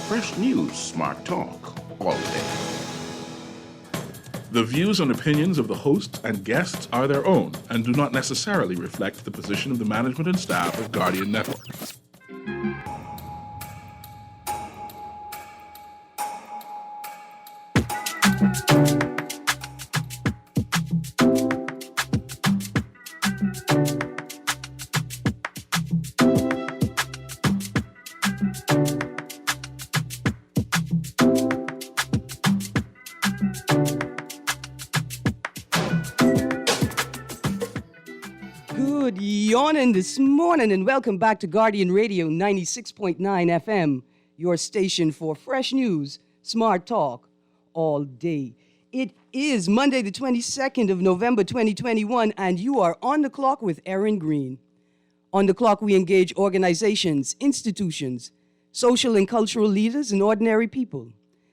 Fresh News Smart Talk all day. The views and opinions of the hosts and guests are their own and do not necessarily reflect the position of the management and staff of Guardian Network. This morning, and welcome back to Guardian Radio 96.9 FM, your station for fresh news, smart talk, all day. It is Monday, the 22nd of November, 2021, and you are on the clock with Erin Greene. On the clock, we engage organizations, institutions, social and cultural leaders, and ordinary people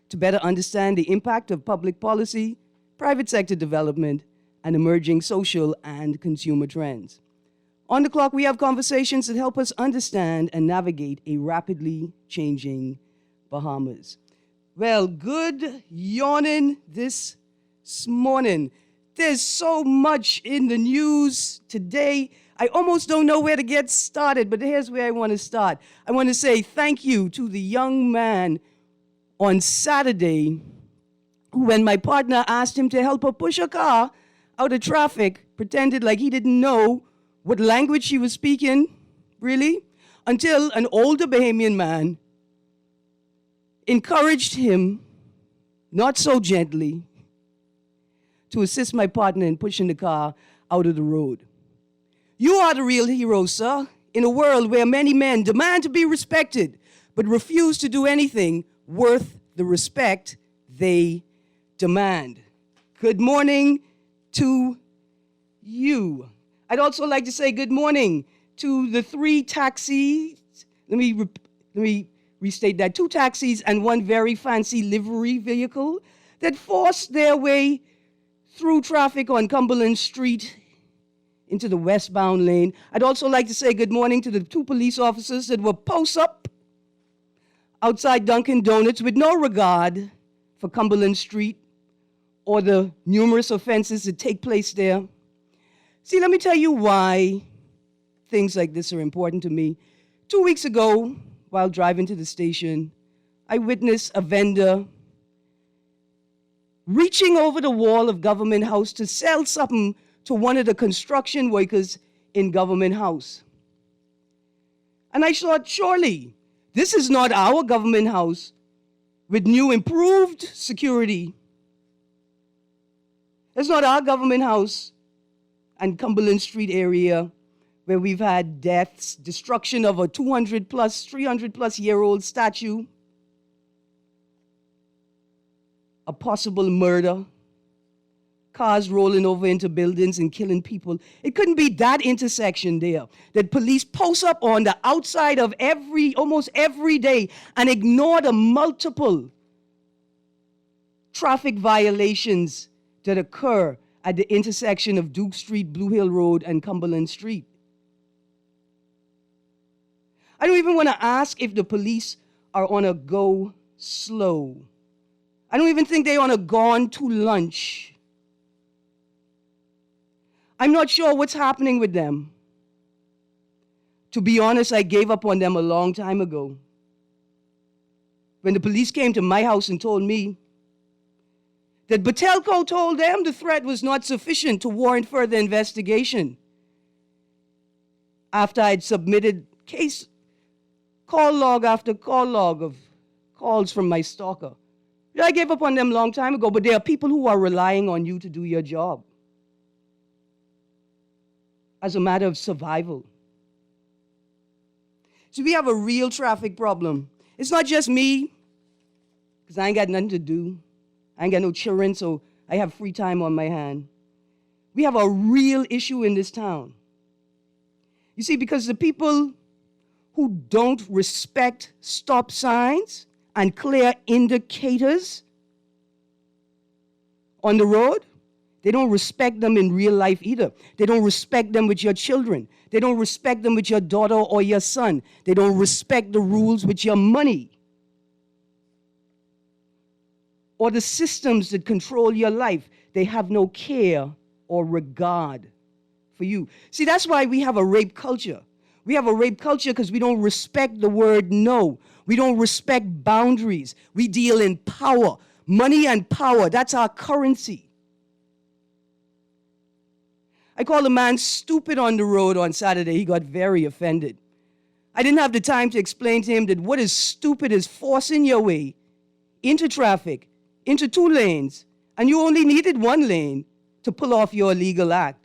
to better understand the impact of public policy, private sector development, and emerging social and consumer trends. On the clock, we have conversations that help us understand and navigate a rapidly changing Bahamas. Well, good yawning this morning. There's so much in the news today. I almost don't know where to get started, but here's where I want to start. I want to say thank you to the young man on Saturday who, when my partner asked him to help her push a car out of traffic, pretended like he didn't know what language she was speaking, really, until an older Bahamian man encouraged him, not so gently, to assist my partner in pushing the car out of the road. You are the real hero, sir, in a world where many men demand to be respected, but refuse to do anything worth the respect they demand. Good morning to you. I'd also like to say good morning to the three taxis. Let me restate that. 2 taxis and 1 very fancy livery vehicle that forced their way through traffic on Cumberland Street into the westbound lane. I'd also like to say good morning to the 2 police officers that were post up outside Dunkin' Donuts with no regard for Cumberland Street or the numerous offenses that take place there. See, let me tell you why things like this are important to me. 2 weeks ago, while driving to the station, I witnessed a vendor reaching over the wall of Government House to sell something to one of the construction workers in Government House. And I thought, surely, this is not our Government House with new improved security. It's not our Government House and Cumberland Street area where we've had deaths, destruction of a 300-plus-year-old statue, a possible murder, cars rolling over into buildings and killing people. It couldn't be that intersection there that police post up on the outside of almost every day and ignore the multiple traffic violations that occur at the intersection of Duke Street, Blue Hill Road, and Cumberland Street. I don't even want to ask if the police are on a go slow. I don't even think they're on a gone to lunch. I'm not sure what's happening with them. To be honest, I gave up on them a long time ago. When the police came to my house and told me that Batelco told them the threat was not sufficient to warrant further investigation. After I'd submitted call log after call log of calls from my stalker. I gave up on them a long time ago, but there are people who are relying on you to do your job as a matter of survival. So we have a real traffic problem. It's not just me, because I ain't got nothing to do. I ain't got no children, so I have free time on my hand. We have a real issue in this town. You see, because the people who don't respect stop signs and clear indicators on the road, they don't respect them in real life either. They don't respect them with your children. They don't respect them with your daughter or your son. They don't respect the rules with your money. or the systems that control your life. They have no care or regard for you. See, that's why we have a rape culture. We have a rape culture because we don't respect the word no. We don't respect boundaries. We deal in power. Money and power, that's our currency. I called a man stupid on the road on Saturday. He got very offended. I didn't have the time to explain to him that what is stupid is forcing your way into traffic, into 2 lanes, and you only needed 1 lane to pull off your illegal act.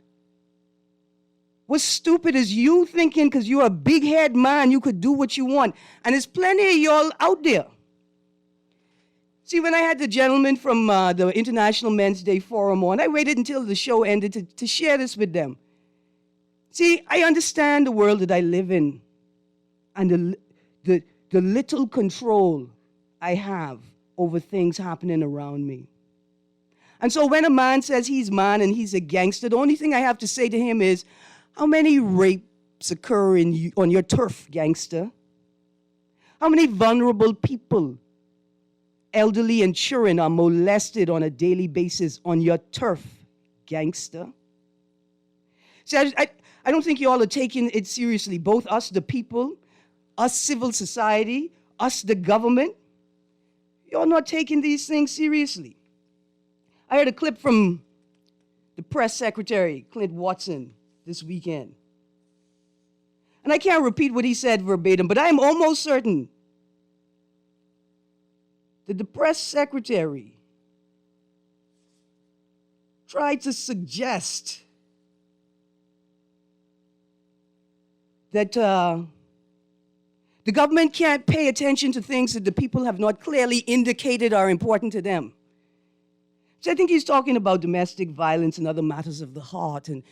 What's stupid is you thinking because you're a big-head man, you could do what you want. And there's plenty of y'all out there. See, when I had the gentleman from the International Men's Day Forum on, I waited until the show ended to share this with them. See, I understand the world that I live in and the little control I have over things happening around me. And so when a man says he's man and he's a gangster, the only thing I have to say to him is, how many rapes occur on your turf, gangster? How many vulnerable people, elderly and children, are molested on a daily basis on your turf, gangster? See, I don't think you all are taking it seriously, both us, the people, us, civil society, us, the government. You're not taking these things seriously. I heard a clip from the press secretary, Clint Watson, this weekend. And I can't repeat what he said verbatim, but I'm almost certain that the press secretary tried to suggest that the government can't pay attention to things that the people have not clearly indicated are important to them. So I think he's talking about domestic violence and other matters of the heart and,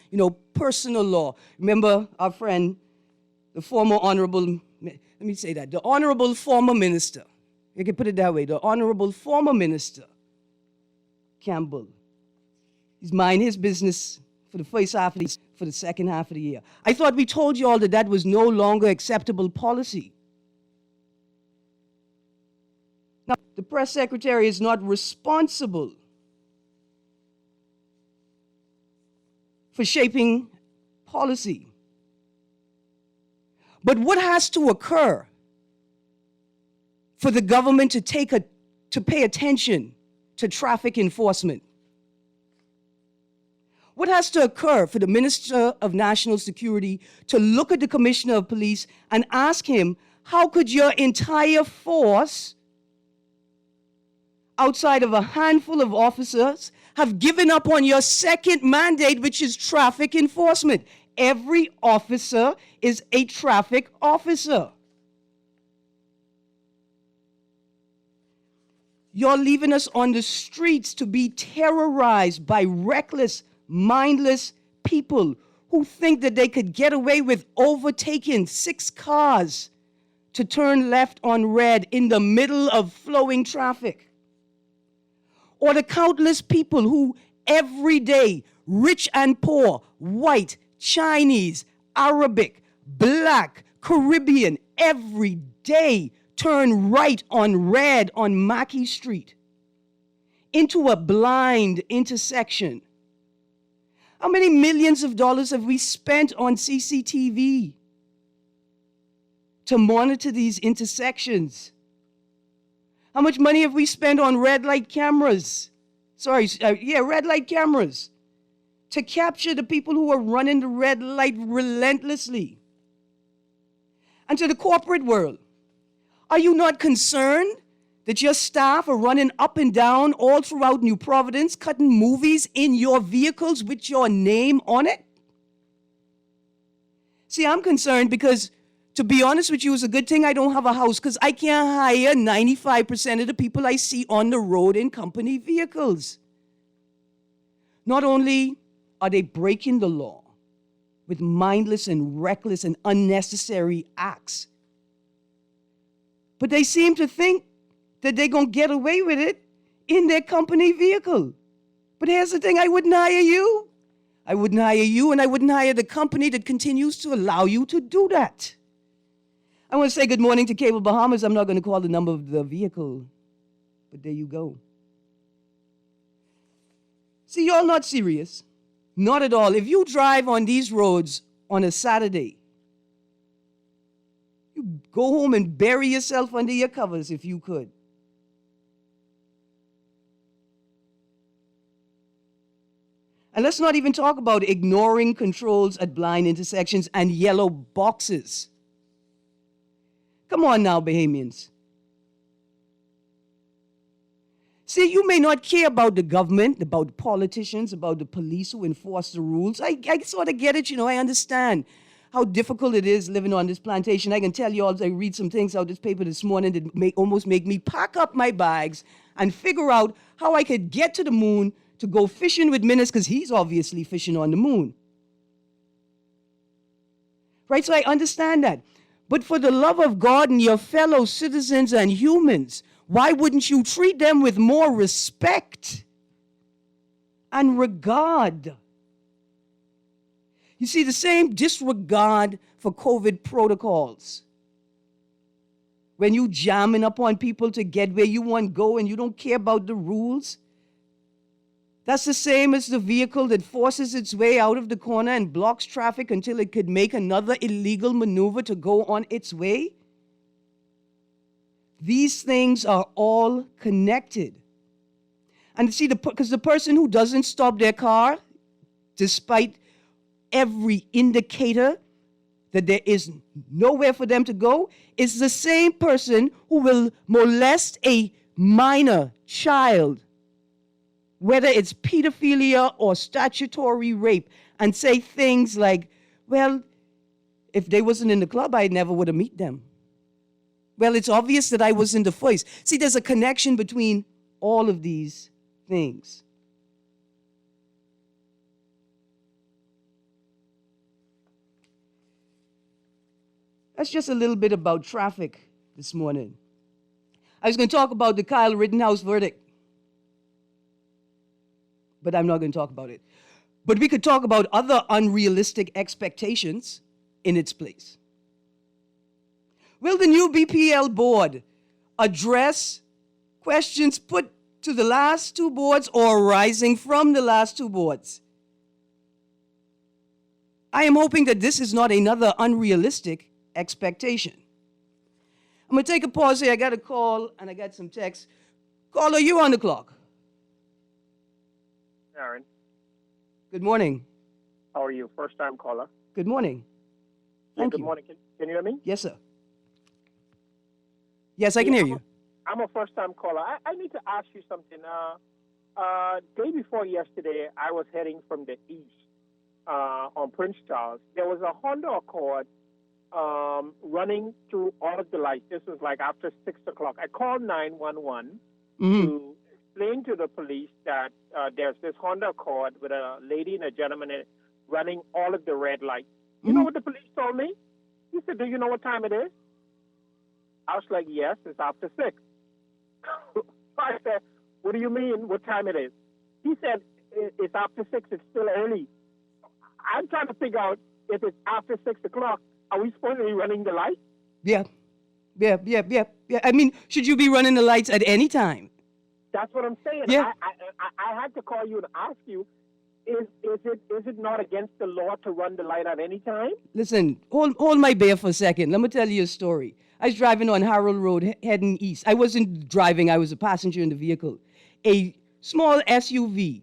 personal law. Remember our friend, the former honorable, the honorable former minister. You can put it that way, the honorable former minister, Campbell. He's minding his business for the first half of for the second half of the year. I thought we told you all that was no longer acceptable policy. Now, the press secretary is not responsible for shaping policy. But what has to occur for the government to pay attention to traffic enforcement? What has to occur for the Minister of National Security to look at the Commissioner of Police and ask him, how could your entire force, outside of a handful of officers, have given up on your second mandate, which is traffic enforcement? Every officer is a traffic officer. You're leaving us on the streets to be terrorized by reckless, mindless people who think that they could get away with overtaking 6 cars to turn left on red in the middle of flowing traffic. Or the countless people who every day, rich and poor, white, Chinese, Arabic, black, Caribbean, every day turn right on red on Mackey Street into a blind intersection. How many millions of dollars have we spent on CCTV to monitor these intersections? How much money have we spent on red light cameras? Red light cameras to capture the people who are running the red light relentlessly. And to the corporate world, are you not concerned that your staff are running up and down all throughout New Providence, cutting movies in your vehicles with your name on it? See, I'm concerned because, to be honest with you, it's a good thing I don't have a house because I can't hire 95% of the people I see on the road in company vehicles. Not only are they breaking the law with mindless and reckless and unnecessary acts, but they seem to think that they're going to get away with it in their company vehicle. But here's the thing, I wouldn't hire you. I wouldn't hire you, and I wouldn't hire the company that continues to allow you to do that. I want to say good morning to Cable Bahamas. I'm not going to call the number of the vehicle, but there you go. See, y'all not serious. Not at all. If you drive on these roads on a Saturday, you go home and bury yourself under your covers if you could. And let's not even talk about ignoring controls at blind intersections and yellow boxes. Come on now, Bahamians. See, you may not care about the government, about the politicians, about the police who enforce the rules. I sort of get it, I understand how difficult it is living on this plantation. I can tell you all, I read some things out this paper this morning that almost make me pack up my bags and figure out how I could get to the moon to go fishing with Minnis, because he's obviously fishing on the moon. Right, so I understand that. But for the love of God and your fellow citizens and humans, why wouldn't you treat them with more respect and regard? You see, the same disregard for COVID protocols. When you jamming up on people to get where you want to go and you don't care about the rules, that's the same as the vehicle that forces its way out of the corner and blocks traffic until it could make another illegal maneuver to go on its way. These things are all connected. And see, because the person who doesn't stop their car, despite every indicator that there is nowhere for them to go, is the same person who will molest a minor child, whether it's pedophilia or statutory rape, and say things like, well, if they wasn't in the club, I never would have met them. Well, it's obvious that I was in the first. See, there's a connection between all of these things. That's just a little bit about traffic this morning. I was going to talk about the Kyle Rittenhouse verdict, but I'm not going to talk about it. But we could talk about other unrealistic expectations in its place. Will the new BPL board address questions put to the last two boards or arising from the last two boards? I am hoping that this is not another unrealistic expectation. I'm going to take a pause here. I got a call and I got some text. Caller, you on the clock. Erin. Good morning. How are you? First time caller. Good morning. Thank Good you. morning. Can you hear me? Yes, sir. Yes, I can hear you. I'm a first time caller. I need to ask you something. Day before yesterday, I was heading from the east on Prince Charles. There was a Honda Accord running through all of the lights. This was like after 6 o'clock. I called 911 to explain to the police that there's this Honda Accord with a lady and a gentleman in it running all of the red lights. You know what the police told me? He said, do you know what time it is? I was like, yes, it's after 6. I said, what do you mean, what time it is? He said, it's after 6, it's still early. I'm trying to figure out if it's after 6 o'clock, are we supposed to be running the lights? Yeah. I mean, should you be running the lights at any time? That's what I'm saying. Yeah. I had to call you and ask you, is it not against the law to run the light at any time? Listen, hold my beer for a second. Let me tell you a story. I was driving on Harold Road heading east. I wasn't driving, I was a passenger in the vehicle. A small SUV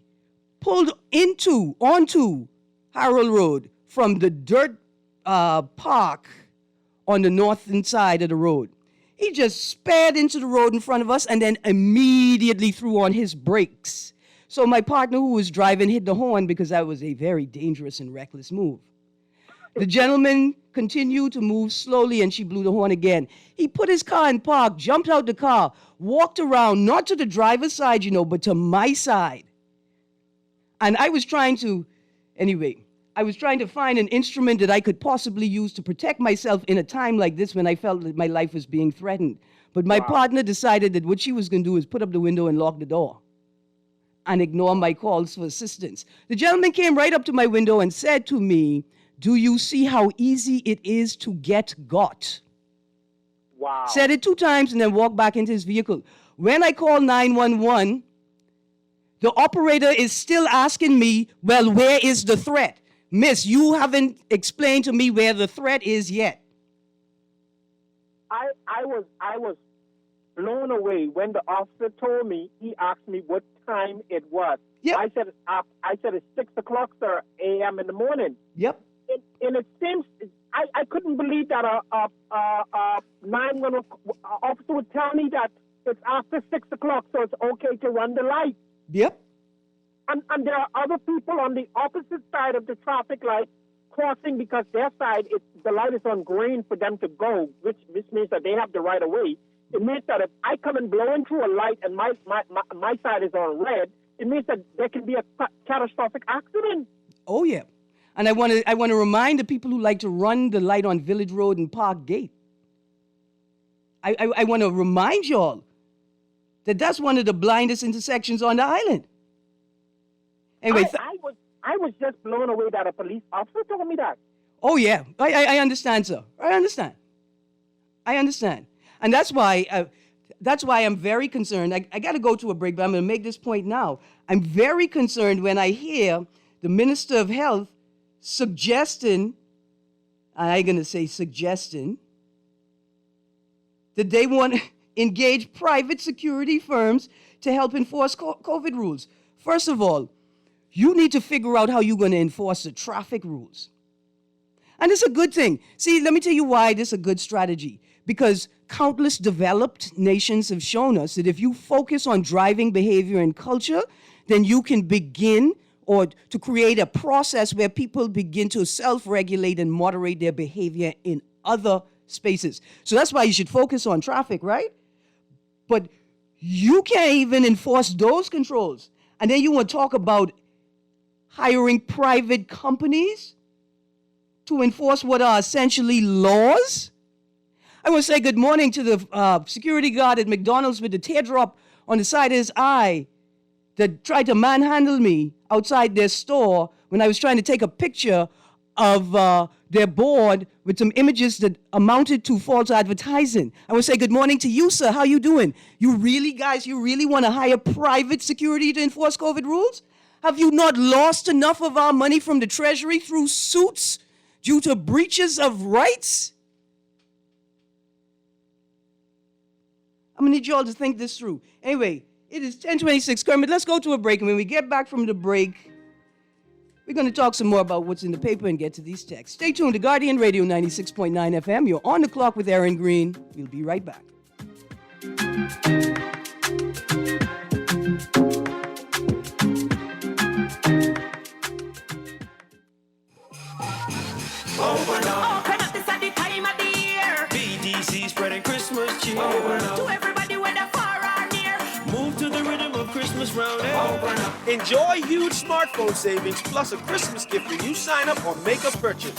pulled onto Harold Road from the dirt park on the northern side of the road. He just sped into the road in front of us and then immediately threw on his brakes. So my partner who was driving hit the horn because that was a very dangerous and reckless move. The gentleman continued to move slowly and she blew the horn again. He put his car in park, jumped out the car, walked around, not to the driver's side, but to my side. And I was trying to find an instrument that I could possibly use to protect myself in a time like this when I felt that my life was being threatened. But my partner decided that what she was going to do is put up the window and lock the door and ignore my calls for assistance. The gentleman came right up to my window and said to me, do you see how easy it is to get got? Wow. Said it 2 times and then walked back into his vehicle. When I called 911, The operator is still asking me, well, where is the threat? Miss, you haven't explained to me where the threat is yet. I was blown away when the officer told me. He asked me what time it was. Yep. I said it's 6 o'clock, sir, a.m. in the morning. Yep. And it seems I couldn't believe that a 911 officer would tell me that it's after 6 o'clock, so it's okay to run the light. Yep. And there are other people on the opposite side of the traffic light crossing because their side, the light is on green for them to go, which means that they have the right of way. It means that if I come and blow into a light and my side is on red, it means that there can be a catastrophic accident. Oh, yeah. And I want to remind the people who like to run the light on Village Road and Park Gate. I want to remind y'all that that's one of the blindest intersections on the island. Anyway, I was just blown away that a police officer told me that. Oh, yeah. I understand, sir. I understand. And that's why I'm very concerned. I got to go to a break, but I'm going to make this point now. I'm very concerned when I hear the Minister of Health suggesting that they want to engage private security firms to help enforce COVID rules. First of all, you need to figure out how you're going to enforce the traffic rules. And it's a good thing. See, let me tell you why this is a good strategy. Because countless developed nations have shown us that if you focus on driving behavior and culture, then you can begin or to create a process where people begin to self-regulate and moderate their behavior in other spaces. So that's why you should focus on traffic, right? But you can't even enforce those controls. And then you want to talk about hiring private companies to enforce what are essentially laws? I want to say good morning to the security guard at McDonald's with the teardrop on the side of his eye that tried to manhandle me outside their store when I was trying to take a picture of their board with some images that amounted to false advertising. I want to say good morning to you, sir. How you doing? You really want to hire private security to enforce COVID rules? Have you not lost enough of our money from the Treasury through suits due to breaches of rights? I'm going to need you all to think this through. Anyway, it is 10:26. Kermit, let's go to a break. And when we get back from the break, we're going to talk some more about what's in the paper and get to these texts. Stay tuned to Guardian Radio 96.9 FM. You're on the clock with Erin Greene. We'll be right back. Open up, this at the time of the year. BDC spreading Christmas cheer. To everybody, whether far or near. Move to the rhythm of Christmas round here. Open up. Enjoy huge smartphone savings plus a Christmas gift when you sign up or make a purchase.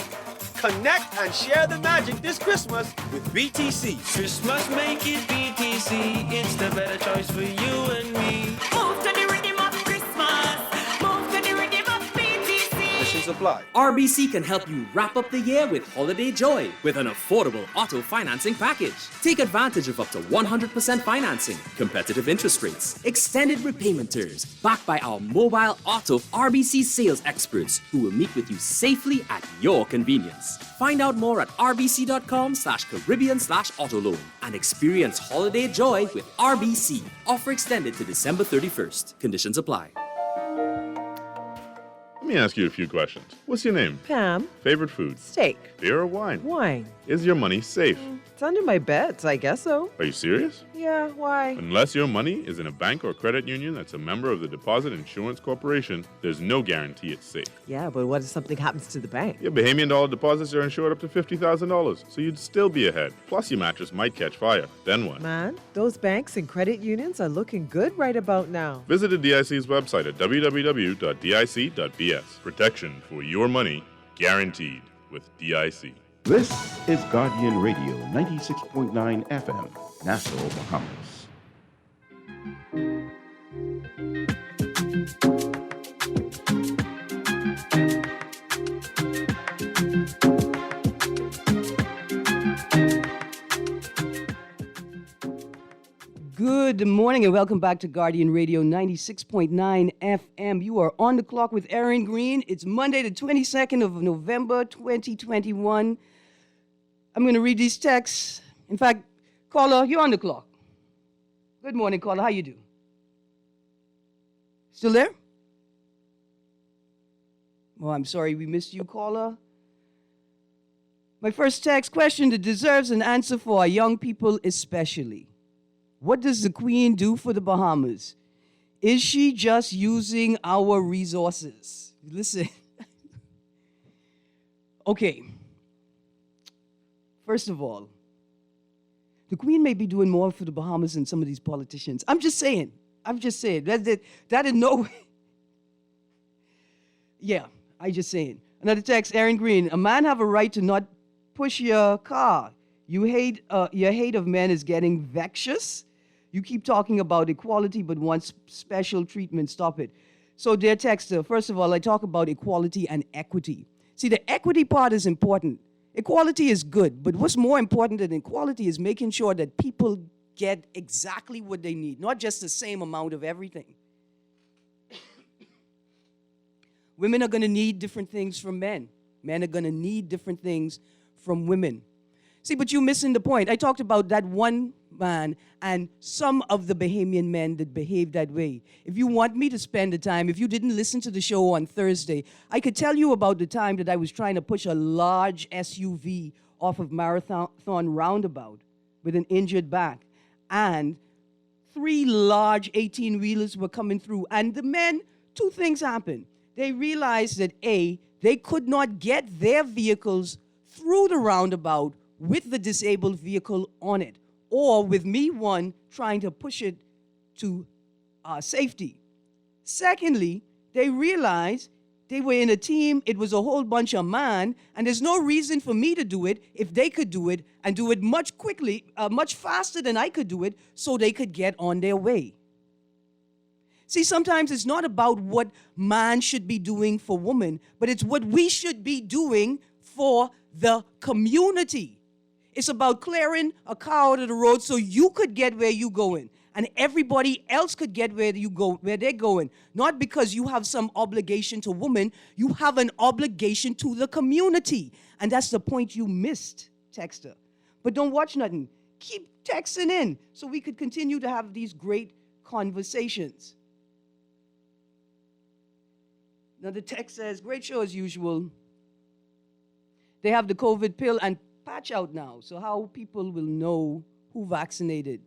Connect and share the magic this Christmas with BTC. Christmas make it BTC. It's the better choice for you and me. Move to the rhythm of Christmas. Move to the rhythm of BTC. Conditions apply. RBC can help you wrap up the year with holiday joy with an affordable auto financing package. Take advantage of up to 100% financing, competitive interest rates, extended repayment terms, backed by our mobile auto RBC sales experts who will meet with you safely at your convenience. Find out more at rbc.com/Caribbean/autoloan and experience holiday joy with RBC. Offer extended to December 31st. Conditions apply. Let me ask you a few questions. What's your name? Pam. Favorite food? Steak. Beer or wine? Wine. Is your money safe? It's under my bed, so I guess so. Are you serious? Yeah, why? Unless your money is in a bank or credit union that's a member of the Deposit Insurance Corporation, there's no guarantee it's safe. Yeah, but what if something happens to the bank? Your Bahamian dollar deposits are insured up to $50,000, so you'd still be ahead. Plus, your mattress might catch fire. Then what? Man, those banks and credit unions are looking good right about now. Visit the DIC's website at www.dic.bs. Protection for your money, guaranteed with DIC. This is Guardian Radio 96.9 FM, Nassau, Bahamas. Good morning and welcome back to Guardian Radio 96.9 FM. You are on the clock with Erin, Greene. It's Monday, the 22nd of November, 2021. I'm going to read these texts. In fact, caller, you're on the clock. Good morning, caller. How you do? Still there? Oh, I'm sorry we missed you, caller. My first text question that deserves an answer for our young people especially. What does the Queen do for the Bahamas? Is she just using our resources? Listen. Okay. First of all, the Queen may be doing more for the Bahamas than some of these politicians. I'm just saying. That in no way. Yeah, I just saying. Another text, Erin Greene. A man have a right to not push your car. Your hate of men is getting vexatious. You keep talking about equality, but want special treatment. Stop it. So, dear texter, first of all, I talk about equality and equity. See, the equity part is important. Equality is good, but what's more important than equality is making sure that people get exactly what they need, not just the same amount of everything. Women are going to need different things from men. Men are going to need different things from women. See, but you're missing the point. I talked about that one man and some of the Bahamian men that behave that way. If you want me to spend the time, if you didn't listen to the show on Thursday, I could tell you about the time that I was trying to push a large SUV off of Marathon Roundabout with an injured back. And 3 large 18-wheelers were coming through. And the men, 2 things happened. They realized that, A, they could not get their vehicles through the roundabout with the disabled vehicle on it, or with me, one, trying to push it to safety. Secondly, they realized they were in a team, it was a whole bunch of men, and there's no reason for me to do it if they could do it and do it much faster than I could do it, so they could get on their way. See, sometimes it's not about what man should be doing for woman, but it's what we should be doing for the community. It's about clearing a car out of the road so you could get where you're going and everybody else could get where they're going. Not because you have some obligation to women, you have an obligation to the community. And that's the point you missed, texter. But don't watch nothing. Keep texting in so we could continue to have these great conversations. Now the text says, great show as usual. They have the COVID pill and patch out now, so how people will know who vaccinated.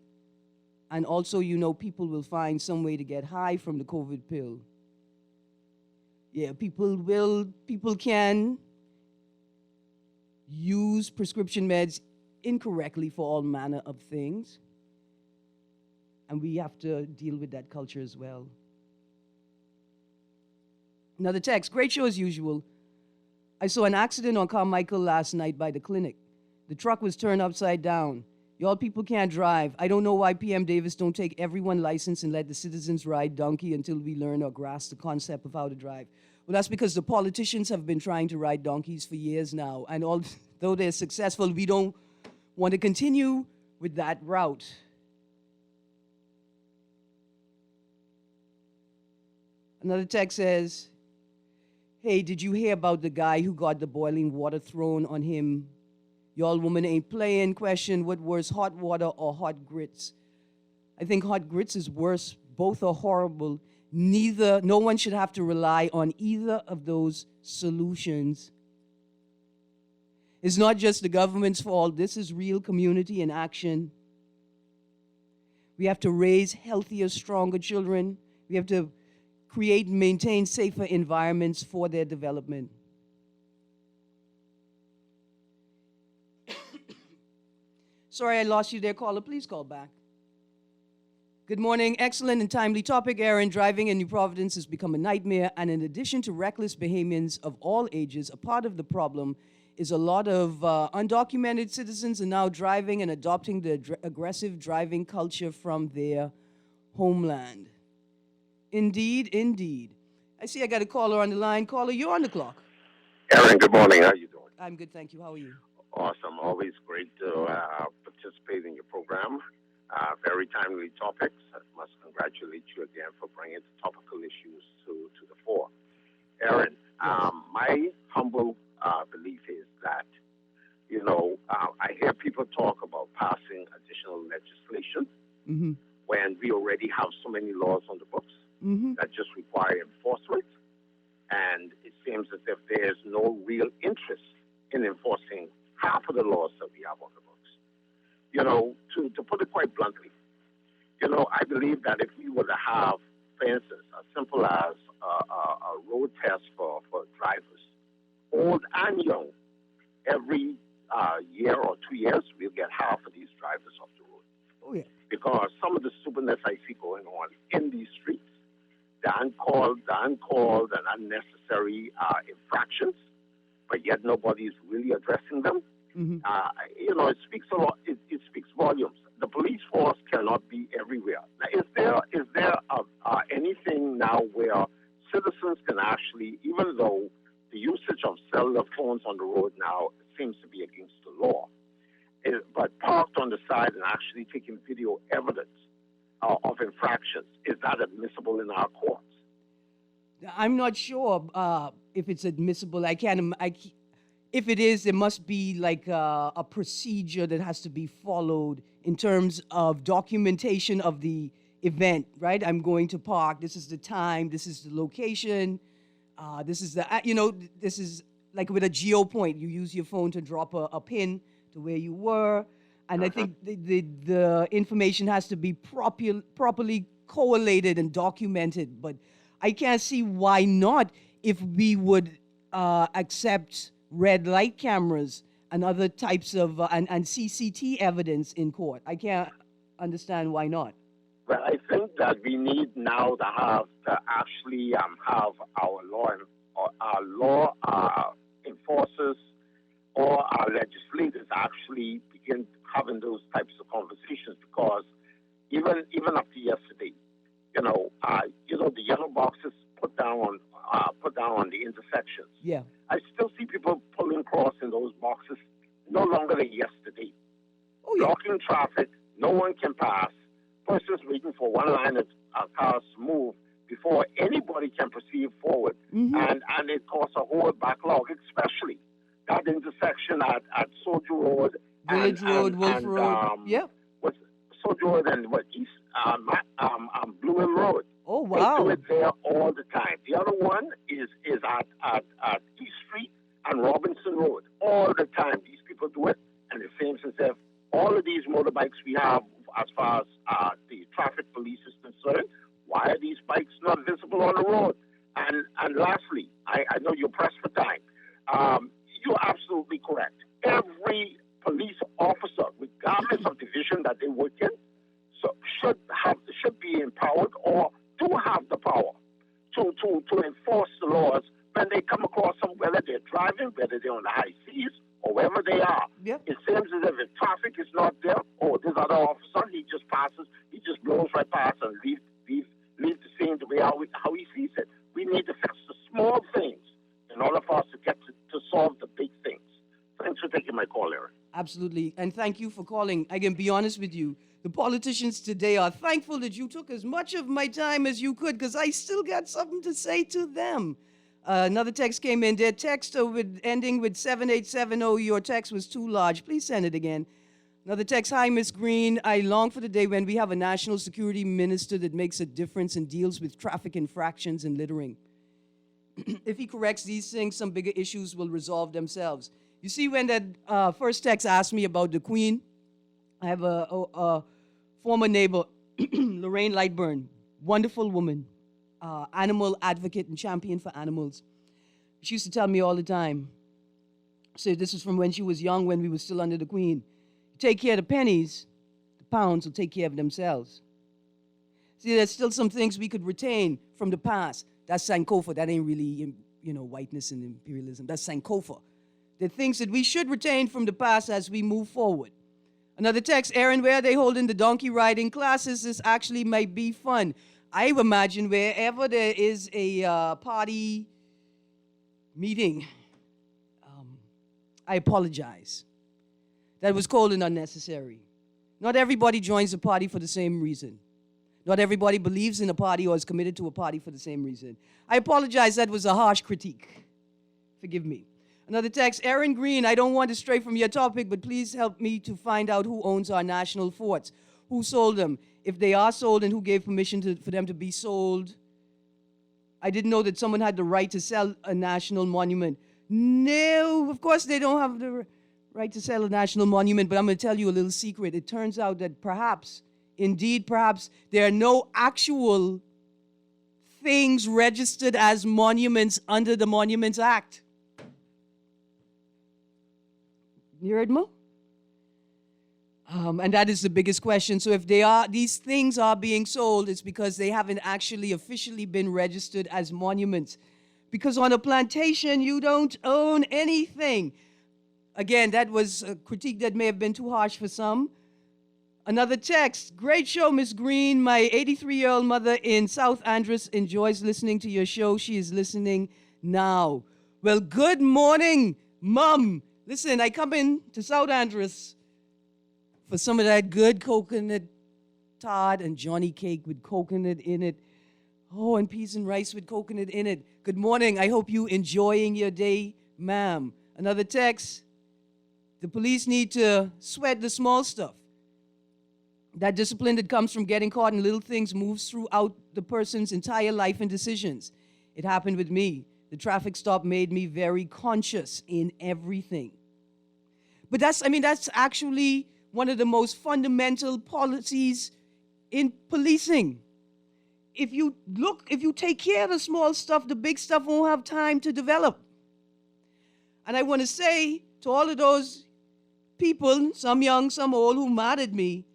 And also, people will find some way to get high from the COVID pill. Yeah, people can use prescription meds incorrectly for all manner of things. And we have to deal with that culture as well. Another text, great show as usual. I saw an accident on Carmichael last night by the clinic. The truck was turned upside down. Y'all people can't drive. I don't know why PM Davis don't take everyone license and let the citizens ride donkey until we learn or grasp the concept of how to drive. Well, that's because the politicians have been trying to ride donkeys for years now. And although they're successful, we don't want to continue with that route. Another text says, hey, did you hear about the guy who got the boiling water thrown on him? Y'all women ain't playing. Question, what worse, hot water or hot grits? I think hot grits is worse. Both are horrible. No one should have to rely on either of those solutions. It's not just the government's fault. This is real community in action. We have to raise healthier, stronger children. We have to create and maintain safer environments for their development. Sorry I lost you there, caller. Please call back. Good morning. Excellent and timely topic, Erin. Driving in New Providence has become a nightmare, and in addition to reckless Bahamians of all ages, a part of the problem is a lot of undocumented citizens are now driving and adopting the aggressive driving culture from their homeland. Indeed, indeed. I see I got a caller on the line. Caller, you're on the clock. Erin, good morning. How you doing? I'm good, thank you. How are you? Awesome. Always great to participate in your program. Very timely topics. I must congratulate you again for bringing the topical issues to the fore. Erin, my humble belief is that, I hear people talk about passing additional legislation when we already have so many laws on the books that just require enforcement. And it seems as if there's no real interest in enforcing half of the laws that we have on the books. To put it quite bluntly, I believe that if we were to have, for instance, as simple as a road test for drivers, old and young, every year or 2 years, we'll get half of these drivers off the road. Oh, yeah. Because some of the stupidness I see going on in these streets, the uncalled and unnecessary infractions, but yet nobody's really addressing them. It speaks a lot. It speaks volumes. The police force cannot be everywhere. Now, is there anything now where citizens can actually, even though the usage of cellular phones on the road now seems to be against the law, but parked on the side and actually taking video evidence of infractions, is that admissible in our courts? I'm not sure if it's admissible. If it is, there must be like a procedure that has to be followed in terms of documentation of the event, right? I'm going to park. This is the time. This is the location. This is this is like with a geo point. You use your phone to drop a pin to where you were. And I think the information has to be properly collated and documented. But I can't see why not if we would accept red light cameras and other types of and CCT evidence in court. I can't understand why not. Well, I think that we need now to actually have our law enforcers or our legislators actually begin having those types of conversations, because even up to yesterday, the yellow boxes put down on the intersections. Yeah. I still see people pulling across in those boxes no longer than yesterday. Oh, yeah. Blocking traffic, no one can pass. Persons waiting for one line of cars to move before anybody can proceed forward. And it causes a whole backlog, especially that intersection at Soldier Road, Village Road, Wolf Road. Yeah. What's Soldier Road and East Blue Hill Road. Oh, wow. They do it there all the time. The other one is at East Street and Robinson Road all the time. These people do it, and it seems as if all of these motorbikes we have, as far as the traffic police is concerned, why are these bikes not visible on the road? And lastly, I know you're pressed for time. You're absolutely correct. Every police officer, regardless of division that they work in, should be empowered or do have the power to enforce the laws when they come across them, whether they're driving, whether they're on the high seas, or wherever they are. Yep. It seems as if traffic is not there, or this other officer, he just passes, he just blows right past and leaves the scene the way how he sees it. We need to fix the small things in order for us to get to solve the big things. Thanks for taking my call, Erin. Absolutely. And thank you for calling. I can be honest with you. The politicians today are thankful that you took as much of my time as you could, because I still got something to say to them. Another text came in. Their text ending with 7870. Your text was too large. Please send it again. Another text. Hi, Miss Greene. I long for the day when we have a national security minister that makes a difference and deals with traffic infractions and littering. If he corrects these things, some bigger issues will resolve themselves. You see, when that first text asked me about the Queen, I have a former neighbor, Lorraine Lightburn, wonderful woman, animal advocate and champion for animals. She used to tell me all the time, so this is from when she was young, when we were still under the Queen, take care of the pennies, the pounds will take care of themselves. See, there's still some things we could retain from the past. That's Sankofa. That ain't really, whiteness and imperialism. That's Sankofa. The things that we should retain from the past as we move forward. Another text, Erin, where are they holding the donkey riding classes? This actually might be fun. I imagine wherever there is a party meeting, I apologize. That was cold and unnecessary. Not everybody joins a party for the same reason. Not everybody believes in a party or is committed to a party for the same reason. I apologize, that was a harsh critique. Forgive me. Another text, Erin Greene, I don't want to stray from your topic, but please help me to find out who owns our national forts. Who sold them? If they are sold, and who gave permission for them to be sold? I didn't know that someone had the right to sell a national monument. No, of course they don't have the right to sell a national monument, but I'm going to tell you a little secret. It turns out that perhaps, there are no actual things registered as monuments under the Monuments Act. You heard me? And that is the biggest question. So if these things are being sold, it's because they haven't actually officially been registered as monuments. Because on a plantation, you don't own anything. Again, that was a critique that may have been too harsh for some. Another text, great show, Miss Greene. My 83-year-old mother in South Andros enjoys listening to your show. She is listening now. Well, good morning, Mom. Listen, I come in to South Andros for some of that good coconut tart and Johnny cake with coconut in it. Oh, and peas and rice with coconut in it. Good morning. I hope you enjoying your day, ma'am. Another text. The police need to sweat the small stuff. That discipline that comes from getting caught in little things moves throughout the person's entire life and decisions. It happened with me. The traffic stop made me very conscious in everything. But that's actually one of the most fundamental policies in policing. If you take care of the small stuff, the big stuff won't have time to develop. And I want to say to all of those people, some young, some old, who mad at me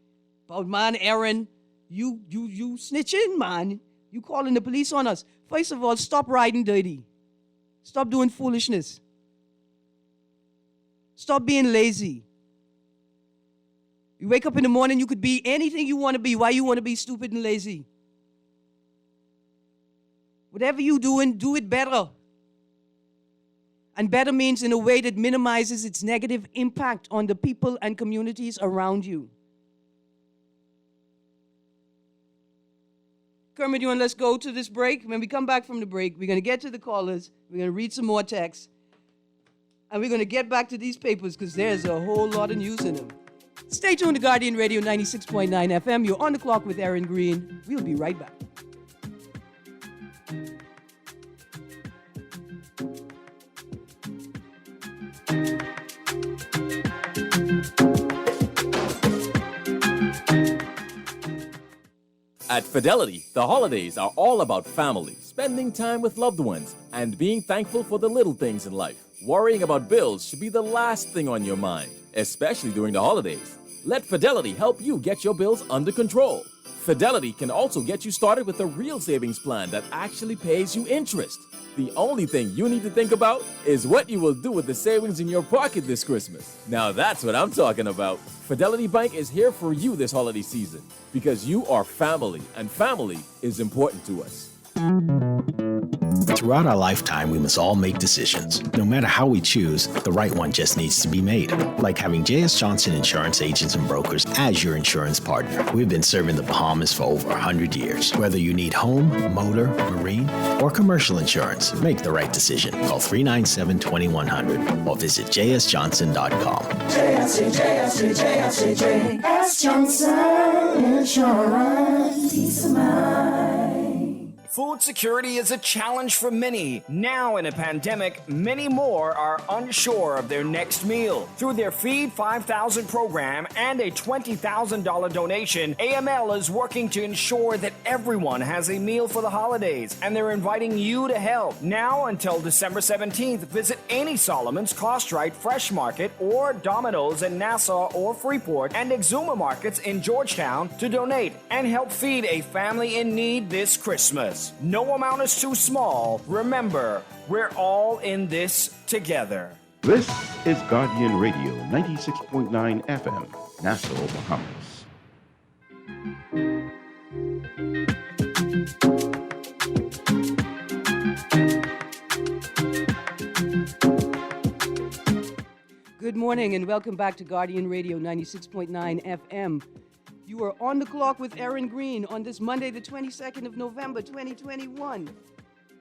about, man, Erin, you snitching, man. You calling the police on us. First of all, stop riding dirty. Stop doing foolishness. Stop being lazy. You wake up in the morning, you could be anything you want to be. Why you want to be stupid and lazy? Whatever you doing, do it better. And better means in a way that minimizes its negative impact on the people and communities around you. Kermit, you want let's go to this break? When we come back from the break, we're going to get to the callers. We're going to read some more texts. And we're going to get back to these papers because there's a whole lot of news in them. Stay tuned to Guardian Radio 96.9 FM. You're on the clock with Erin Greene. We'll be right back. At Fidelity, the holidays are all about family, spending time with loved ones, and being thankful for the little things in life. Worrying about bills should be the last thing on your mind, especially during the holidays. Let Fidelity help you get your bills under control. Fidelity can also get you started with a real savings plan that actually pays you interest. The only thing you need to think about is what you will do with the savings in your pocket this Christmas. Now that's what I'm talking about. Fidelity Bank is here for you this holiday season because you are family, and family is important to us. Throughout our lifetime, we must all make decisions. No matter how we choose, the right one just needs to be made. Like having J.S. Johnson Insurance Agents and Brokers as your insurance partner. We've been serving the Bahamas for over 100 years. Whether you need home, motor, marine, or commercial insurance, make the right decision. Call 397-2100 or visit jsjohnson.com. J.S. Johnson Insurance. Peace of mind. Food security is a challenge for many. Now in a pandemic, many more are unsure of their next meal. Through their Feed 5,000 program and a $20,000 donation, AML is working to ensure that everyone has a meal for the holidays, and they're inviting you to help. Now until December 17th, visit any Solomon's, Costrite, Fresh Market, or Domino's in Nassau or Freeport, and Exuma Markets in Georgetown to donate and help feed a family in need this Christmas. No amount is too small. Remember, we're all in this together. This is Guardian Radio 96.9 FM, Nassau, Bahamas. Good morning and welcome back to Guardian Radio 96.9 FM. You are on the clock with Erin Greene on this Monday, the 22nd of November, 2021.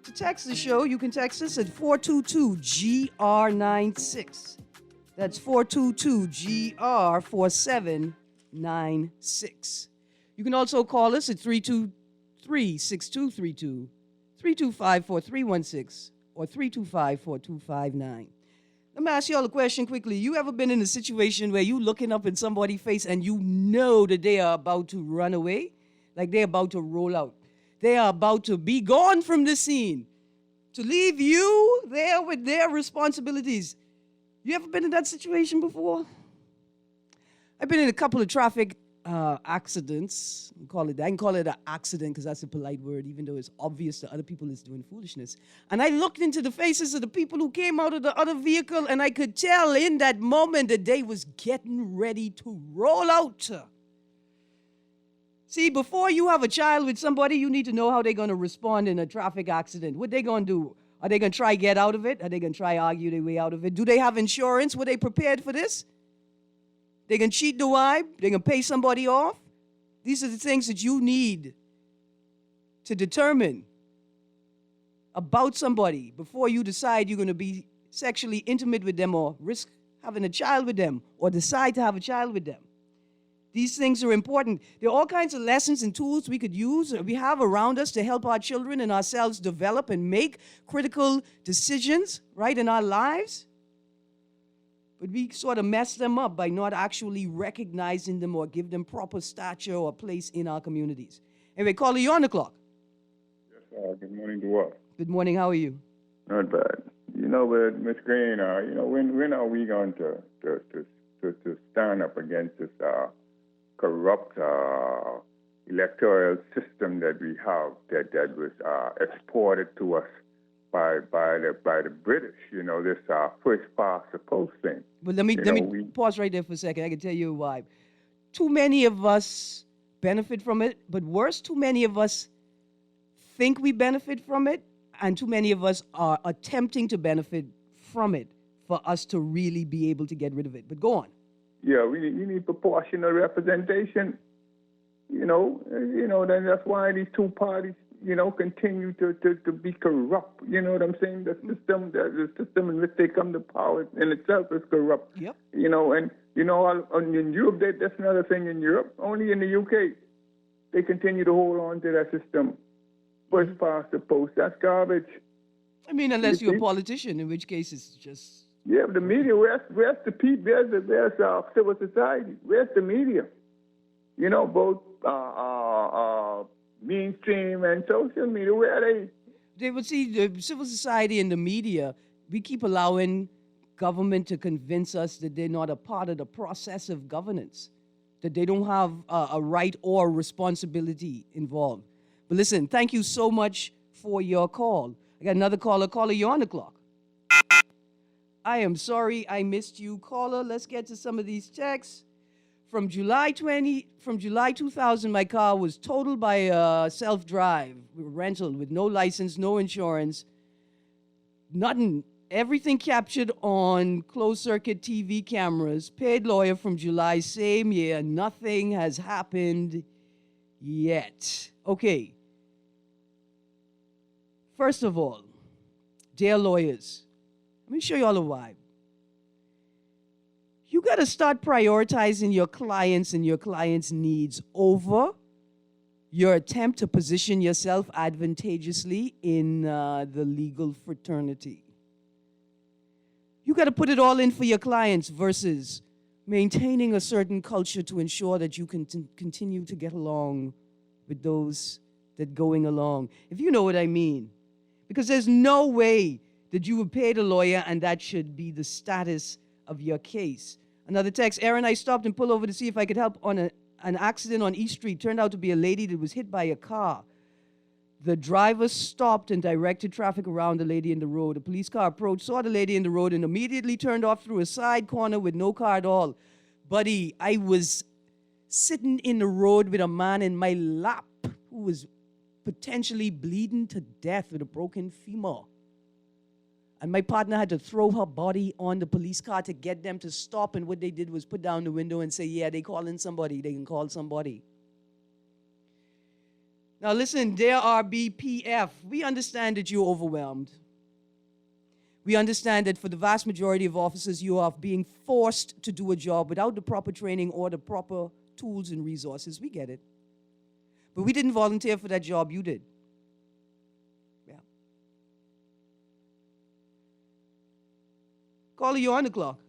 To text the show, you can text us at 422-GR96. That's 422-GR4796. You can also call us at 323-6232, 325-4316, or 325-4259. Let me ask you all a question quickly. You ever been in a situation where you looking up in somebody's face and you know that they are about to run away? Like they're about to roll out. They are about to be gone from the scene. To leave you there with their responsibilities. You ever been in that situation before? I've been in a couple of traffic accidents. I can call it an accident because that's a polite word, even though it's obvious to other people it's doing foolishness. And I looked into the faces of the people who came out of the other vehicle, and I could tell in that moment that they was getting ready to roll out. See, before you have a child with somebody, you need to know how they're going to respond in a traffic accident. What they going to do? Are they going to try get out of it? Are they going to try argue their way out of it? Do they have insurance? Were they prepared for this? They can cheat the wife. They can pay somebody off. These are the things that you need to determine about somebody before you decide you're going to be sexually intimate with them or risk having a child with them or decide to have a child with them. These things are important. There are all kinds of lessons and tools we could use, we have around us to help our children and ourselves develop and make critical decisions, right, in our lives. But we sort of mess them up by not actually recognizing them or give them proper stature or place in our communities. Anyway, caller, you on the clock. Yes, good morning to all. Good morning. How are you? Not bad. But Miss Greene, when are we going to stand up against this corrupt electoral system that we have that was exported to us by the British? This first past the post thing. But let me pause right there for a second. I can tell you why. Too many of us benefit from it, but worse, too many of us think we benefit from it, and too many of us are attempting to benefit from it for us to really be able to get rid of it. But go on. Yeah, we need proportional representation. Then that's why these two parties, continue to be corrupt. You know what I'm saying? The system in which they come to power in itself is corrupt. Yep. In Europe, that's another thing in Europe. Only in the UK, they continue to hold on to that system. First past the post. That's garbage. I mean, unless you're a politician, in which case it's just... Yeah, but the media, where's the people? Where's civil society? Where's the media? Both mainstream and social media, where are they? They would see the civil society and the media, we keep allowing government to convince us that they're not a part of the process of governance, that they don't have a right or responsibility involved. But listen, thank you so much for your call. I got another caller. Caller, you're on the clock. I am sorry I missed you, caller. Let's get to some of these texts. From July 2000, my car was totaled by a self-drive rental with no license, no insurance, nothing. Everything captured on closed-circuit TV cameras. Paid lawyer from July same year. Nothing has happened yet. Okay. First of all, dear lawyers, let me show you all a vibe. You got to start prioritizing your clients and your clients' needs over your attempt to position yourself advantageously in the legal fraternity. You got to put it all in for your clients versus maintaining a certain culture to ensure that you can continue to get along with those that going along. If you know what I mean. Because there's no way that you would pay the lawyer and that should be the status of your case. Another text, Erin, I stopped and pulled over to see if I could help on an accident on East Street. Turned out to be a lady that was hit by a car. The driver stopped and directed traffic around the lady in the road. A police car approached, saw the lady in the road, and immediately turned off through a side corner with no car at all. Buddy, I was sitting in the road with a man in my lap who was potentially bleeding to death with a broken femur. And my partner had to throw her body on the police car to get them to stop. And what they did was put down the window and say, yeah, they calling somebody. They can call somebody. Now listen, dear RBPF, we understand that you're overwhelmed. We understand that for the vast majority of officers, you are being forced to do a job without the proper training or the proper tools and resources. We get it. But we didn't volunteer for that job. You did. Yeah. Caller, you're on the clock.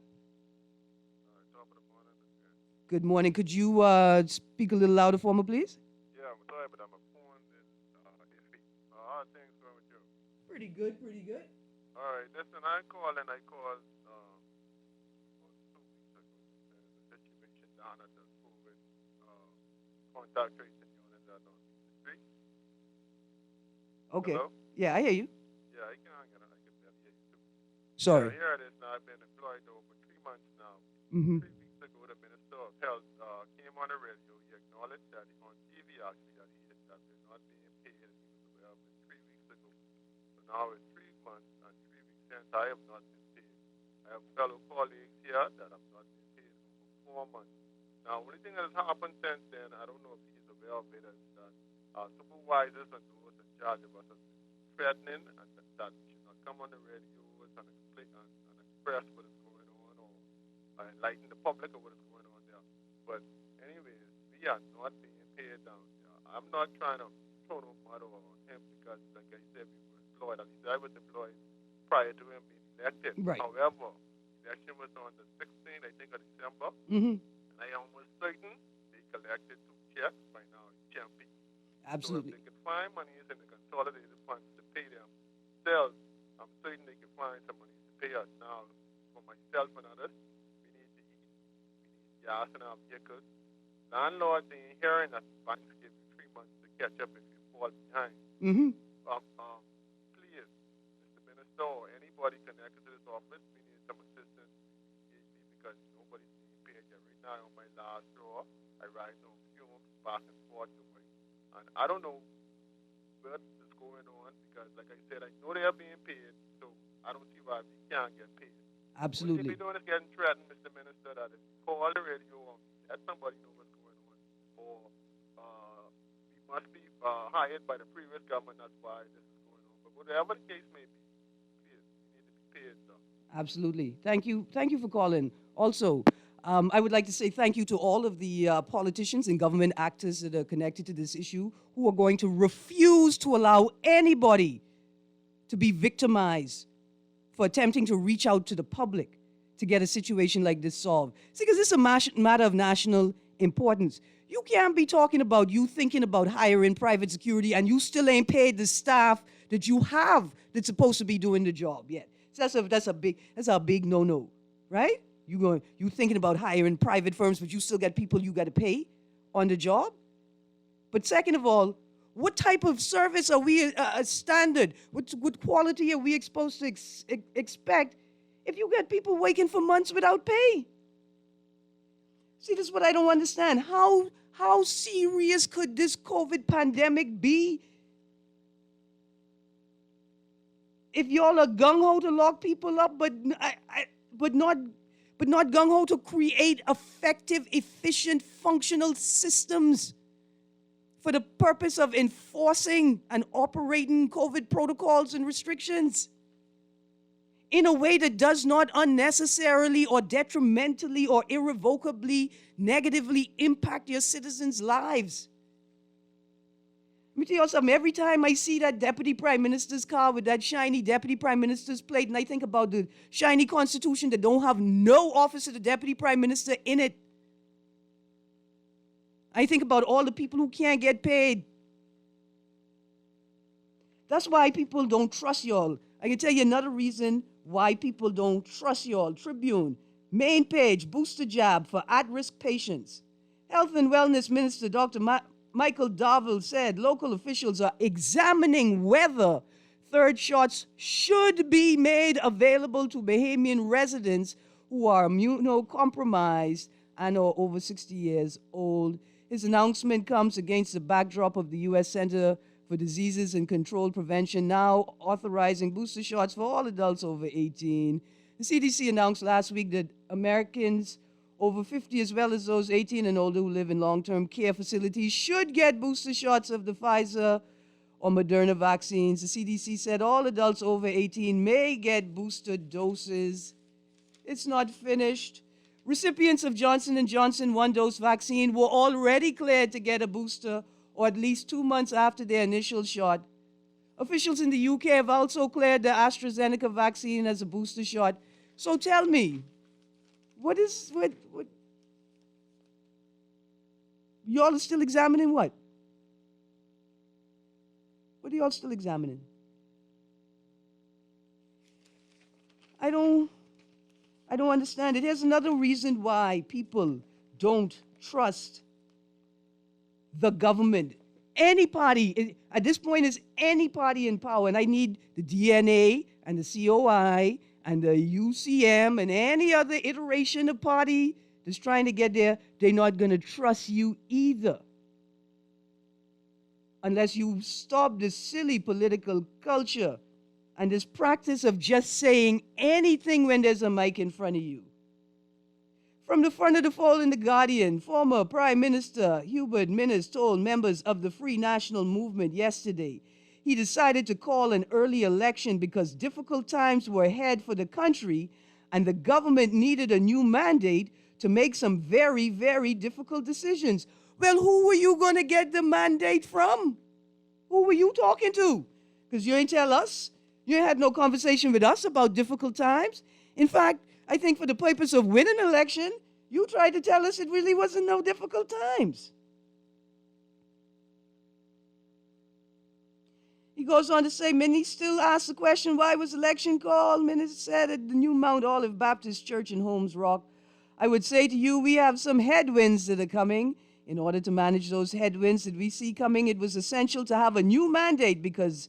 Good morning. Could you speak a little louder for me, please? Yeah, I'm sorry, but I'm a phone iffy. How are things going with you? Pretty good, pretty good. All right, listen, I called 2 weeks ago. The situation down at the COVID contact tracing unit on the street. Okay. Hello? Yeah, I hear you. Yeah, I can barely hear you too. Sorry. Here it is now. I've been employed over 3 months now. Mm-hmm. 3 weeks ago, the Minister of Health came on the radio. He acknowledged that on TV, actually, that they're not being paid. He was aware of it 3 weeks ago. So now it's 3 months and 3 weeks since I have not been paid. I have fellow colleagues here that have not been paid over 4 months. Now, only thing that has happened since then, I don't know if he's aware of it, is that supervisors and those in charge of us are threatening and that we should not come on the radios and explain and express what is going on or enlighten the public of what is going on there. But anyways, we are not being paid down there. I'm not trying to throw no mud on him because, like I said, we were employed. At least I was employed prior to him being elected. Right. However, election was on the 16th, I think, of December. Mm-hmm. And I am almost certain they collected 2 checks by now in Champy. Absolutely. So if they can find monies in the consolidated funds to pay themselves, I'm certain they can find some money to pay us. Now, for myself and others, we need to eat. We need gas in our vehicles. Landlords ain't hearing that banks give you 3 months to catch up if you fall behind. Mm-hmm. Please, Mr. Minister or anybody connected to this office, we need some assistance because nobody's being paid yet. Right now, on my last floor, I ride on fumes back and forth to work. And I don't know what is going on because, like I said, I know they are being paid, so I don't see why we can't get paid. Absolutely. What we're doing is getting threatened, Mr. Minister, that if you call the radio or let somebody know what's going on, or we must be hired by the previous government, that's why this is going on. But whatever the case may be, please, we need to be paid, sir. Absolutely. Thank you. Thank you for calling. Also, I would like to say thank you to all of the politicians and government actors that are connected to this issue who are going to refuse to allow anybody to be victimized for attempting to reach out to the public to get a situation like this solved. See, because it's a matter of national importance. You can't be talking about you thinking about hiring private security and you still ain't paid the staff that you have that's supposed to be doing the job yet. So that's a big no-no, right? You thinking about hiring private firms, but you still got people you got to pay on the job? But second of all, what type of service are we standard? What quality are we supposed to expect if you got people waiting for months without pay? See, this is what I don't understand. How serious could this COVID pandemic be if y'all are gung-ho to lock people up, but not gung-ho to create effective, efficient, functional systems for the purpose of enforcing and operating COVID protocols and restrictions in a way that does not unnecessarily or detrimentally or irrevocably negatively impact your citizens' lives. Let me tell you something. Every time I see that Deputy Prime Minister's car with that shiny Deputy Prime Minister's plate, and I think about the shiny Constitution that don't have no office of the Deputy Prime Minister in it, I think about all the people who can't get paid. That's why people don't trust y'all. I can tell you another reason why people don't trust y'all. Tribune, main page, booster jab for at-risk patients. Health and Wellness Minister Dr. Michael Darville said local officials are examining whether third shots should be made available to Bahamian residents who are immunocompromised and are over 60 years old. His announcement comes against the backdrop of the U.S. Center for Diseases and Control Prevention, now authorizing booster shots for all adults over 18. The CDC announced last week that Americans over 50, as well as those 18 and older who live in long-term care facilities, should get booster shots of the Pfizer or Moderna vaccines. The CDC said all adults over 18 may get booster doses. It's not finished. Recipients of Johnson & Johnson one-dose vaccine were already cleared to get a booster or at least 2 months after their initial shot. Officials in the UK have also cleared the AstraZeneca vaccine as a booster shot. So tell me, what y'all are still examining what? What are y'all still examining? I don't understand it. Here's another reason why people don't trust the government. Any party, at this point, is any party in power. And I need the DNA and the COI and the UCM and any other iteration of party that's trying to get there. They're not going to trust you either. Unless you stop this silly political culture and this practice of just saying anything when there's a mic in front of you. From the front of the fold in The Guardian, former Prime Minister Hubert Minnis told members of the Free National Movement yesterday he decided to call an early election because difficult times were ahead for the country and the government needed a new mandate to make some very, very difficult decisions. Well, who were you going to get the mandate from? Who were you talking to? Because you ain't tell us. You ain't had no conversation with us about difficult times. In fact, I think for the purpose of winning an election, you tried to tell us it really wasn't no difficult times. He goes on to say, many still ask the question, why was election called? Many said at the new Mount Olive Baptist Church in Holmes Rock. I would say to you, we have some headwinds that are coming. In order to manage those headwinds that we see coming, it was essential to have a new mandate because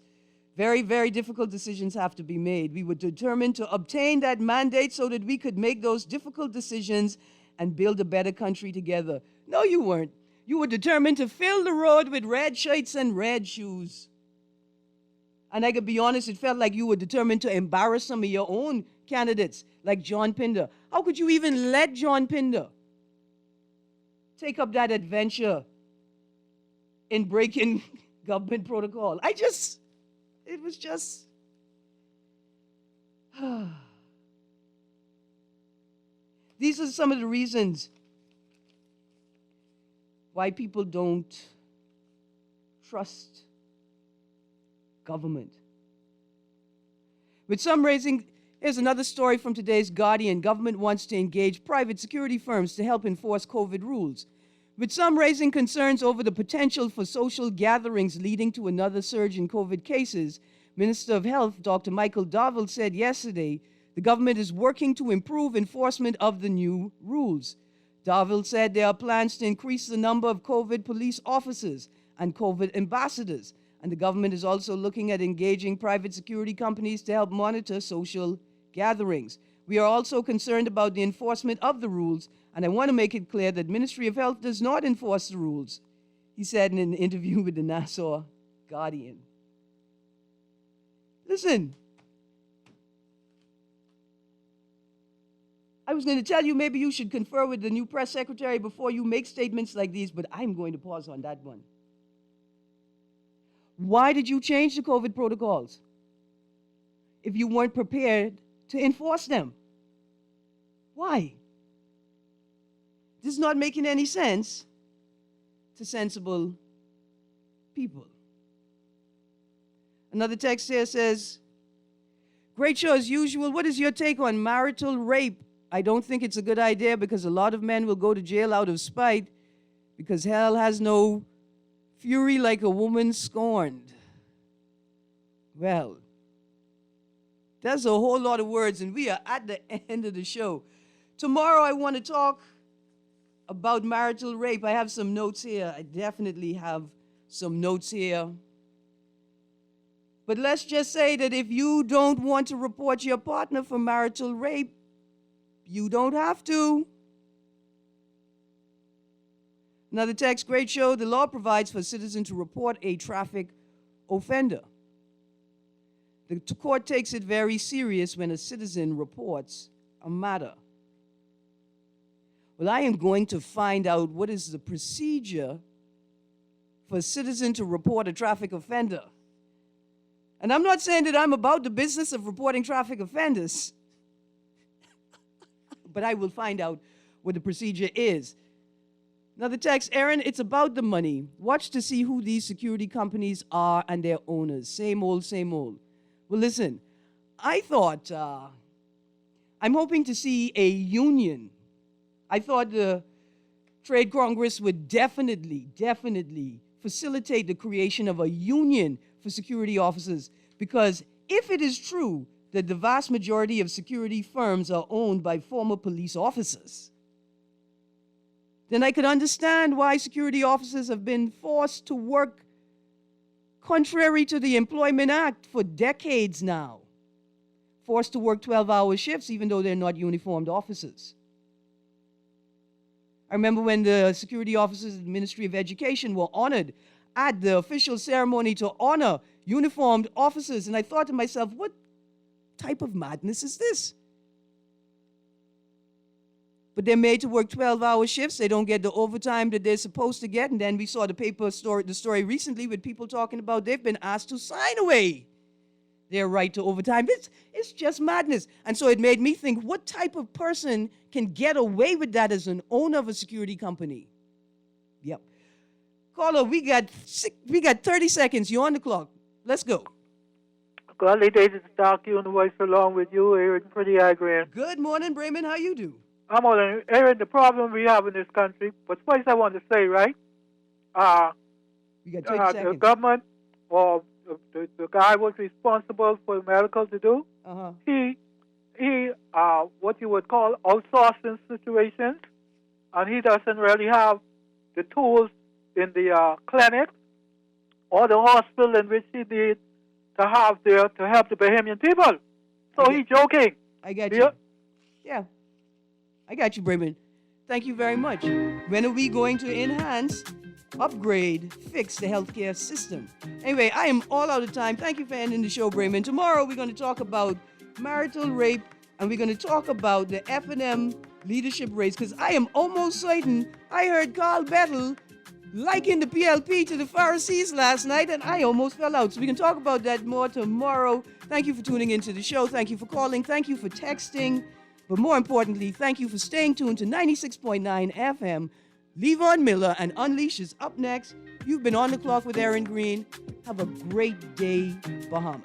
very, very difficult decisions have to be made. We were determined to obtain that mandate so that we could make those difficult decisions and build a better country together. No, you weren't. You were determined to fill the road with red shirts and red shoes. And I could be honest, it felt like you were determined to embarrass some of your own candidates, like John Pinder. How could you even let John Pinder take up that adventure in breaking government protocol? It was just... These are some of the reasons why people don't trust government. With some raising, here's another story from today's Guardian. Government wants to engage private security firms to help enforce COVID rules. With some raising concerns over the potential for social gatherings leading to another surge in COVID cases, Minister of Health, Dr. Michael Darville, said yesterday the government is working to improve enforcement of the new rules. Darville said there are plans to increase the number of COVID police officers and COVID ambassadors, and the government is also looking at engaging private security companies to help monitor social gatherings. We are also concerned about the enforcement of the rules, and I want to make it clear that Ministry of Health does not enforce the rules, he said in an interview with the Nassau Guardian. Listen, I was going to tell you maybe you should confer with the new press secretary before you make statements like these, but I'm going to pause on that one. Why did you change the COVID protocols if you weren't prepared to enforce them? Why? This is not making any sense to sensible people. Another text here says, great show as usual. What is your take on marital rape? I don't think it's a good idea because a lot of men will go to jail out of spite because hell has no fury like a woman scorned. Well, that's a whole lot of words, and we are at the end of the show. Tomorrow I want to talk about marital rape. I have some notes here. I definitely have some notes here. But let's just say that if you don't want to report your partner for marital rape, you don't have to. Another text, great show. The law provides for a citizen to report a traffic offender. The court takes it very serious when a citizen reports a matter. Well, I am going to find out what is the procedure for a citizen to report a traffic offender. And I'm not saying that I'm about the business of reporting traffic offenders, but I will find out what the procedure is. Now, the text, Erin, it's about the money. Watch to see who these security companies are and their owners. Same old, same old. Well, listen, I thought, I'm hoping to see a union. I thought the Trade Congress would definitely facilitate the creation of a union for security officers, because if it is true that the vast majority of security firms are owned by former police officers, then I could understand why security officers have been forced to work contrary to the Employment Act for decades now, forced to work 12-hour shifts even though they're not uniformed officers. I remember when the security officers of the Ministry of Education were honored at the official ceremony to honor uniformed officers, and I thought to myself, what type of madness is this? But they're made to work 12-hour shifts. They don't get the overtime that they're supposed to get. And then we saw the story recently with people talking about they've been asked to sign away their right to overtime. It's just madness. And so it made me think, what type of person can get away with that as an owner of a security company? Yep. Caller, we got 30 seconds. You're on the clock. Let's go. Godly days to talk to you and the voice along with you, Erin, pretty Greene. Good morning, Bremen. How you do? I'm on Erin. The problem we have in this country, but first I want to say, right? We got 30 seconds. The government or the guy was responsible for medical to do. He what you would call outsourcing situations, and he doesn't really have the tools in the clinic or the hospital in which he needs to have there to help the Bahamian people. So he's joking. I got you. Yeah. I got you, Bremen. Thank you very much. When are we going to enhance, upgrade, fix the healthcare system? Anyway, I am all out of time. Thank you for ending the show, Bremen. Tomorrow we're going to talk about marital rape, and we're going to talk about the F&M leadership race, because I am almost certain I heard Carl Bettel liking the PLP to the Pharisees last night, and I almost fell out. So we can talk about that more tomorrow. Thank you for tuning into the show. Thank you for calling. Thank you for texting. But more importantly, thank you for staying tuned to 96.9 FM. Levon Miller and Unleash is up next. You've been on the clock with Erin Greene. Have a great day, Bahamas.